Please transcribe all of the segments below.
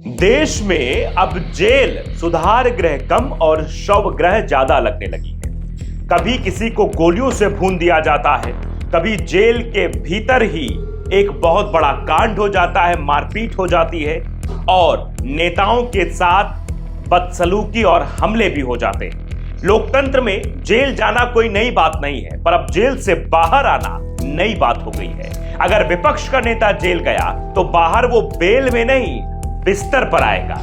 देश में अब जेल सुधार गृह कम और शव गृह ज्यादा लगने लगी है। कभी किसी को गोलियों से भून दिया जाता है, कभी जेल के भीतर ही एक बहुत बड़ा कांड हो जाता है, मारपीट हो जाती है और नेताओं के साथ बदसलूकी और हमले भी हो जाते हैं। लोकतंत्र में जेल जाना कोई नई बात नहीं है, पर अब जेल से बाहर आना नई बात हो गई है। अगर विपक्ष का नेता जेल गया तो बाहर वो बेल में नहीं, बिस्तर पर आएगा।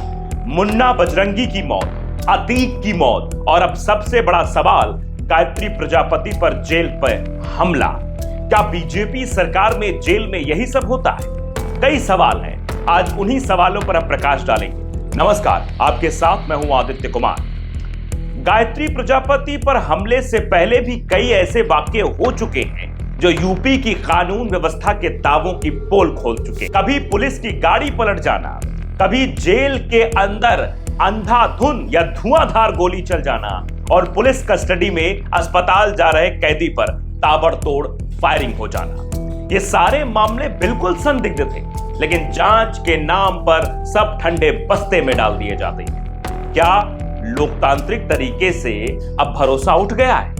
मुन्ना बजरंगी की मौत, अतीक की मौत और अब सबसे बड़ा सवाल गायत्री प्रजापति पर जेल पर हमला। क्या बीजेपी सरकार में जेल में यही सब होता है? कई सवाल हैं, आज उन्हीं सवालों पर हम प्रकाश डालेंगे। नमस्कार, आपके साथ मैं हूं आदित्य कुमार। गायत्री प्रजापति पर हमले से पहले भी कई ऐसे वाकये हो चुके हैं जो यूपी की कानून व्यवस्था के दावों की पोल खोल चुके। कभी पुलिस की गाड़ी पलट जाना, कभी जेल के अंदर अंधाधुंध या धुआंधार गोली चल जाना और पुलिस कस्टडी में अस्पताल जा रहे कैदी पर ताबड़तोड़ फायरिंग हो जाना। ये सारे मामले बिल्कुल संदिग्ध थे, लेकिन जांच के नाम पर सब ठंडे बस्ते में डाल दिए जाते हैं। क्या लोकतांत्रिक तरीके से अब भरोसा उठ गया है?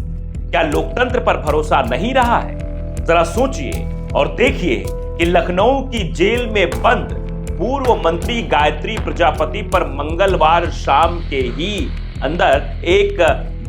क्या लोकतंत्र पर भरोसा नहीं रहा है? जरा सोचिए और देखिए कि लखनऊ की जेल में बंद पूर्व मंत्री गायत्री प्रजापति पर मंगलवार शाम के ही अंदर एक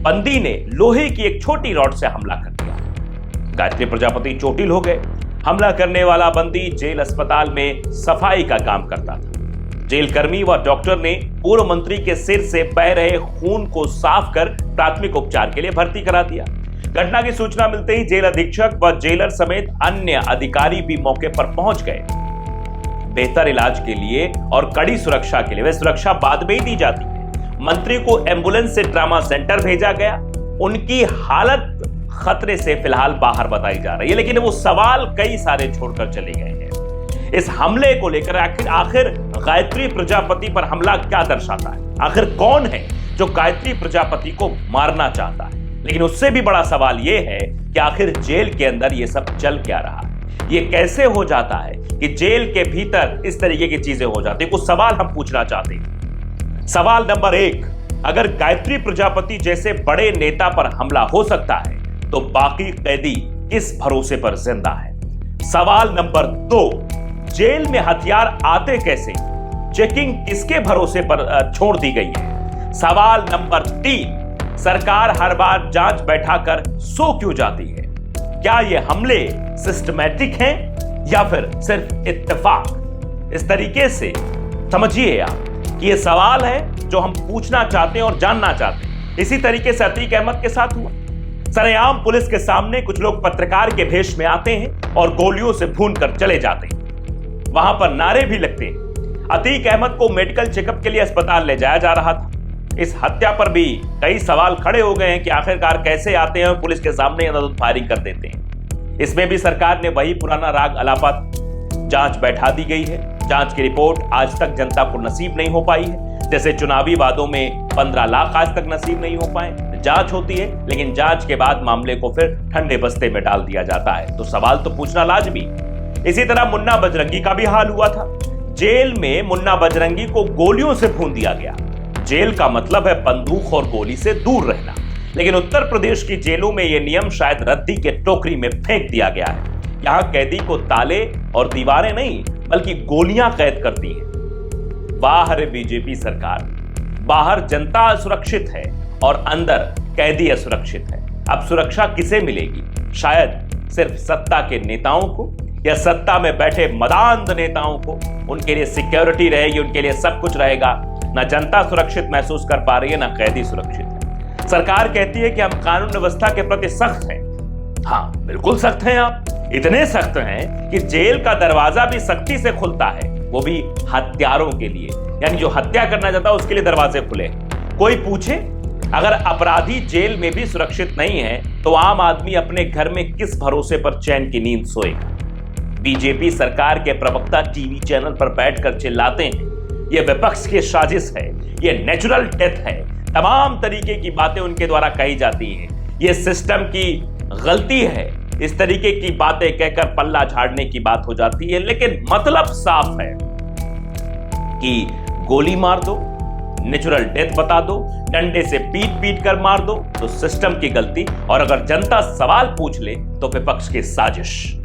बंदी ने लोहे की एक छोटी रॉड से हमला कर दिया। गायत्री प्रजापति चोटिल हो गए। हमला करने वाला बंदी जेल अस्पताल में सफाई का काम करता था। जेल कर्मी व डॉक्टर ने पूर्व मंत्री के सिर से बह रहे खून को साफ कर प्राथमिक उपचार के लिए भर्ती करा दिया। घटना की सूचना मिलते ही जेल अधीक्षक व जेलर समेत अन्य अधिकारी भी मौके पर पहुंच गए। बेहतर इलाज के लिए और कड़ी सुरक्षा के लिए, वे सुरक्षा बाद में ही दी जाती है, मंत्री को एम्बुलेंस से ट्रामा सेंटर भेजा गया। उनकी हालत खतरे से फिलहाल बाहर बताई जा रही है, लेकिन वो सवाल कई सारे छोड़कर चले गए हैं। इस हमले को लेकर आखिर गायत्री प्रजापति पर हमला क्या दर्शाता है? आखिर कौन है जो गायत्री प्रजापति को मारना चाहता है? लेकिन उससे भी बड़ा सवाल यह है कि आखिर जेल के अंदर यह सब चल क्या रहा है? ये कैसे हो जाता है कि जेल के भीतर इस तरीके की चीजें हो जाती हैं? कुछ सवाल हम पूछना चाहते हैं। सवाल नंबर 1, अगर गायत्री प्रजापति जैसे बड़े नेता पर हमला हो सकता है तो बाकी कैदी किस भरोसे पर जिंदा है? सवाल नंबर 2, जेल में हथियार आते कैसे? चेकिंग किसके भरोसे पर छोड़ दी गई है? सवाल नंबर 3, सरकार हर बार जांच बैठाकर सो क्यों जाती है? क्या ये हमले सिस्टमैटिक हैं या फिर सिर्फ इत्तेफाक? इस तरीके से समझिए आप कि ये सवाल है जो हम पूछना चाहते हैं और जानना चाहते हैं। इसी तरीके से अतीक अहमद के साथ हुआ। सरेआम पुलिस के सामने कुछ लोग पत्रकार के भेष में आते हैं और गोलियों से भून कर चले जाते हैं। वहां पर नारे भी लगते हैं। अतीक अहमद को मेडिकल चेकअप के लिए अस्पताल ले जाया जा रहा था। इस हत्या पर भी कई सवाल खड़े हो गए हैं कि आखिरकार कैसे आते हैं और पुलिस के सामने अंधाधुंध फायरिंग कर देते हैं। इसमें भी सरकार ने वही पुराना राग अलापा, जांच बैठा दी गई है। जांच की रिपोर्ट आज तक जनता को नसीब नहीं हो पाई है। जैसे चुनावी वादों में 15 लाख आज तक नसीब नहीं हो पाए। जांच होती है, लेकिन जांच के बाद मामले को फिर ठंडे बस्ते में डाल दिया जाता है। तो सवाल तो पूछना लाजमी। इसी तरह मुन्ना बजरंगी का भी हाल हुआ था। जेल में मुन्ना बजरंगी को गोलियों से भून दिया गया। जेल का मतलब है बंदूक और गोली से दूर रहना, लेकिन उत्तर प्रदेश की जेलों में यह नियम शायद रद्दी के टोकरी में फेंक दिया गया है। यहां कैदी को ताले और दीवारें नहीं बल्कि गोलियां कैद करती हैं। बाहर बीजेपी सरकार, बाहर जनता असुरक्षित है और अंदर कैदी असुरक्षित है। अब सुरक्षा किसे मिलेगी? शायद सिर्फ सत्ता के नेताओं को या सत्ता में बैठे मदांध नेताओं को। उनके लिए सिक्योरिटी रहेगी, उनके लिए सब कुछ रहेगा। ना जनता सुरक्षित महसूस कर पा रही है, ना कैदी सुरक्षित है। सरकार कहती है कि हम कानून व्यवस्था के प्रति सख्त हैं। हाँ, बिल्कुल सख्त हैं आप। इतने सख्त हैं कि जेल का दरवाजा भी सख्ती से खुलता है, वो भी हत्यारों के लिए। यानी जो हत्या करना चाहता है उसके लिए दरवाजे खुले। कोई पूछे, अगर अपराधी जेल में भी सुरक्षित नहीं है तो आम आदमी अपने घर में किस भरोसे पर चैन की नींद सोएगा? बीजेपी सरकार के प्रवक्ता टीवी चैनल पर बैठकर चिल्लाते हैं यह विपक्ष की साजिश है, यह नेचुरल डेथ है। तमाम तरीके की बातें उनके द्वारा कही जाती हैं। यह सिस्टम की गलती है। इस तरीके की बातें कहकर पल्ला झाड़ने की बात हो जाती है, लेकिन मतलब साफ है कि गोली मार दो, नेचुरल डेथ बता दो, डंडे से पीट पीट कर मार दो तो सिस्टम की गलती, और अगर जनता सवाल पूछ ले तो विपक्ष की साजिश।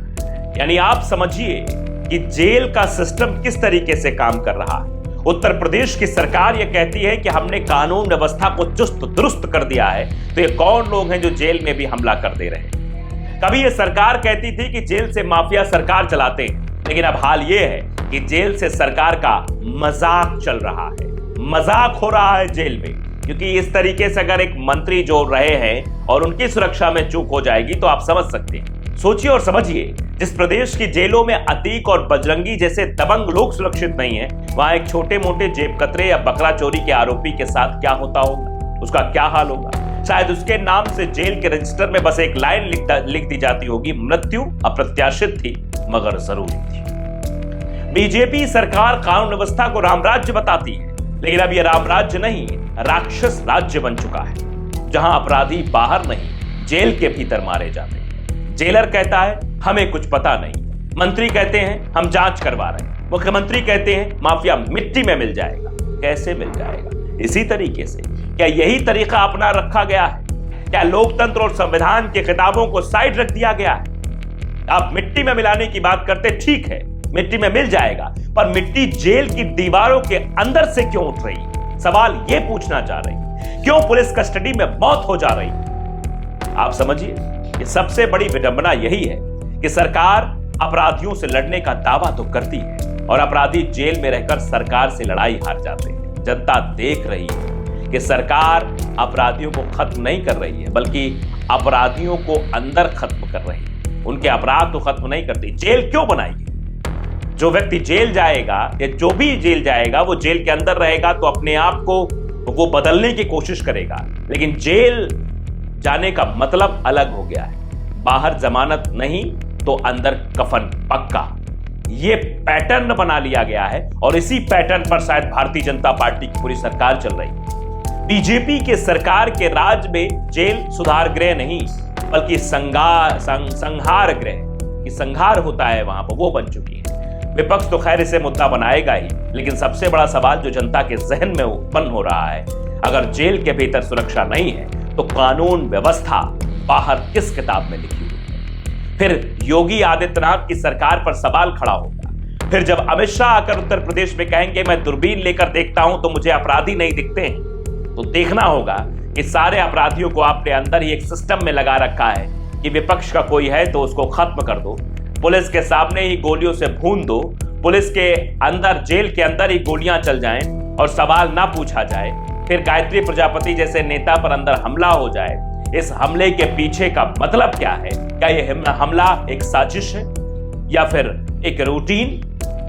यानी आप समझिए कि जेल का सिस्टम किस तरीके से काम कर रहा है। उत्तर प्रदेश की सरकार यह कहती है कि हमने कानून व्यवस्था को चुस्त दुरुस्त कर दिया है, तो ये कौन लोग हैं जो जेल में भी हमला कर दे रहे हैं। कभी यह सरकार कहती थी कि जेल से माफिया सरकार चलाते हैं, लेकिन अब हाल यह है कि जेल से सरकार का मजाक चल रहा है, मजाक हो रहा है जेल में। क्योंकि इस तरीके से अगर एक मंत्री जो रहे हैं और उनकी सुरक्षा में चूक हो जाएगी तो आप समझ सकते हैं। सोचिए और समझिए, जिस प्रदेश की जेलों में अतीक और बजरंगी जैसे दबंग लोग सुरक्षित नहीं है, वहां एक छोटे मोटे जेब कतरे या बकरा चोरी के आरोपी के साथ क्या होता होगा, उसका क्या हाल होगा। शायद उसके नाम से जेल के रजिस्टर में बस एक लाइन लिख दी जाती होगी, मृत्यु अप्रत्याशित थी मगर जरूरी थी। बीजेपी सरकार कानून व्यवस्था को रामराज्य बताती है, लेकिन अब यह रामराज्य नहीं, राक्षस राज्य बन चुका है, जहां अपराधी बाहर नहीं जेल के भीतर मारे जाते हैं। जेलर कहता है हमें कुछ पता नहीं, मंत्री कहते हैं हम जांच करवा रहे हैं, मुख्यमंत्री कहते हैं माफिया मिट्टी में मिल जाएगा। कैसे मिल जाएगा? इसी तरीके से क्या यही तरीका अपना रखा गया है? क्या लोकतंत्र और संविधान के खिताबों को साइड रख दिया गया है? आप मिट्टी में मिलाने की बात करते, ठीक है मिट्टी में मिल जाएगा, पर मिट्टी जेल की दीवारों के अंदर से क्यों उठ रही है? सवाल यह पूछना चाह रही, क्यों पुलिस कस्टडी में मौत हो जा रही है? आप समझिए कि सबसे बड़ी विडंबना यही है कि सरकार अपराधियों से लड़ने का दावा तो करती है और अपराधी जेल में रहकर सरकार से लड़ाई हार जाते हैं। जनता देख रही है कि सरकार अपराधियों को खत्म नहीं कर रही है, बल्कि अपराधियों को अंदर खत्म कर रही है। उनके अपराध तो खत्म नहीं करती। जेल क्यों बनाएगी? जो व्यक्ति जेल जाएगा या जो भी जेल जाएगा वो जेल के अंदर रहेगा तो अपने आप को वो बदलने की कोशिश करेगा, लेकिन जेल जाने का मतलब अलग हो गया है। बाहर जमानत नहीं तो अंदर कफन पक्का, ये पैटर्न बना लिया गया है और इसी पैटर्न पर शायद भारतीय जनता पार्टी की पूरी सरकार चल रही है। बीजेपी के सरकार के राज में जेल सुधार गृह नहीं बल्कि संहार गृह की संहार होता है वहां पर, वो बन चुकी है। विपक्ष तो खैर इसे मुद्दा बनाएगा ही, लेकिन सबसे बड़ा सवाल जो जनता के जहन में उत्पन्न हो रहा है, अगर जेल के भीतर सुरक्षा नहीं है तो कानून व्यवस्था बाहर किस किताब में लिखी हुई है? फिर योगी आदित्यनाथ की सरकार पर सवाल खड़ा होगा। फिर जब अमित शाह आकर उत्तर प्रदेश में कहेंगे मैं दूरबीन लेकर देखता हूं तो मुझे अपराधी नहीं दिखते हैं, तो देखना होगा कि सारे अपराधियों को आपने अंदर ही एक सिस्टम में लगा रखा है कि विपक्ष का कोई है तो उसको खत्म कर दो, पुलिस के सामने ही गोलियों से भून दो, पुलिस के अंदर जेल के अंदर ही गोलियां चल जाएं और सवाल ना पूछा जाए, फिर गायत्री प्रजापति जैसे नेता पर अंदर हमला हो जाए। इस हमले के पीछे का मतलब क्या है? क्या यह हमला एक साजिश है या फिर एक रूटीन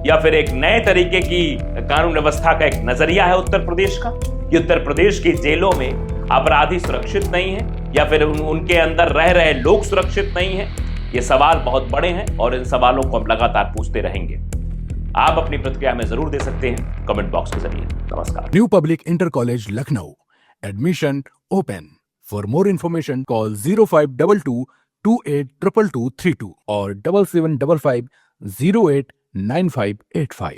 या फिर एक नए तरीके की कानून व्यवस्था का एक नजरिया है उत्तर प्रदेश का? कि उत्तर प्रदेश की जेलों में अपराधी सुरक्षित नहीं है या फिर उनके अंदर रह रहे लोग सुरक्षित नहीं है? ये सवाल बहुत बड़े हैं और इन सवालों को हम लगातार पूछते रहेंगे। आप अपनी प्रतिक्रिया में जरूर दे सकते हैं कमेंट बॉक्स के जरिए। नमस्कार। New public inter college Lucknow, admission open. For more information call 0522 282232 और 7755 089585।